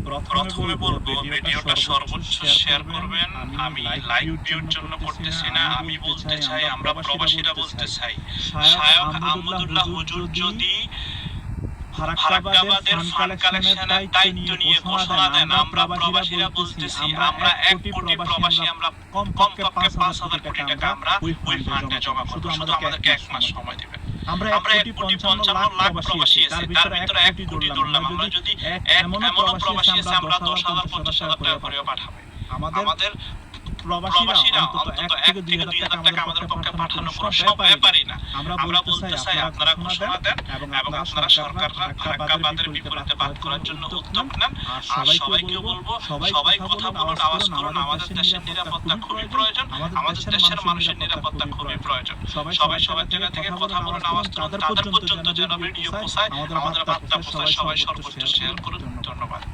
প্রথমে বলবো ভিডিওটা সর্বোচ্চ শেয়ার করবেন। আমি লাইক ভিউর জন্য করতেছি না, আমি বলতে চাই, আমরা প্রবাসীরা বলতে চাই, শায়খ আহমদুল্লাহ হুজুর যদি ফারাক্কাবাদের ফান্ড কালেকশনের দায়িত্ব নিয়ে ঘোষণা দেন, আমরা প্রবাসীরা বলতেছি, আমরা 1 কোটি প্রবাসী, আমরা কমপক্ষে 5,000 কোটি টাকা আমরা ওই ফান্ডে জমা করব। শুধু আমাদেরকে 1 মাস সময় দিবেন। আমরা 1,55,00,000 প্রবাসী আছি, তার ভিতরে 1 কোটি ধরলাম। আমরা যদি এমনও প্রবাসী আছে, আমরা 10,000 50,000 টাকা করে পাঠাবো। আমাদের প্রবাসীরা অন্তত 1 থেকে 2,000 টাকা আমাদের পক্ষে পাঠানো কোনো ব্যাপারই না। আমরা বলতে চাই, আপনারা ঘোষণা দেন এবং আপনারা সরকাররা ফারাক্কাবাদের বিপরীতে বাদ করার জন্য উদ্যোগ নেন। আর সবাইকে বলবো, সবাই কথা বলুন, আওয়াজ করুন। আমাদের দেশের নিরাপত্তা খুবই প্রয়োজন, আমাদের দেশের মানুষের নিরাপত্তা খুবই প্রয়োজন। সবাই সবার জায়গা থেকে কথা বলুন, আওয়াজ করুন, তাদের পর্যন্ত যেন ভিডিও পৌঁছায়, আমাদের বার্তা পৌঁছায়। সবাই সর্বোচ্চ শেয়ার করুন।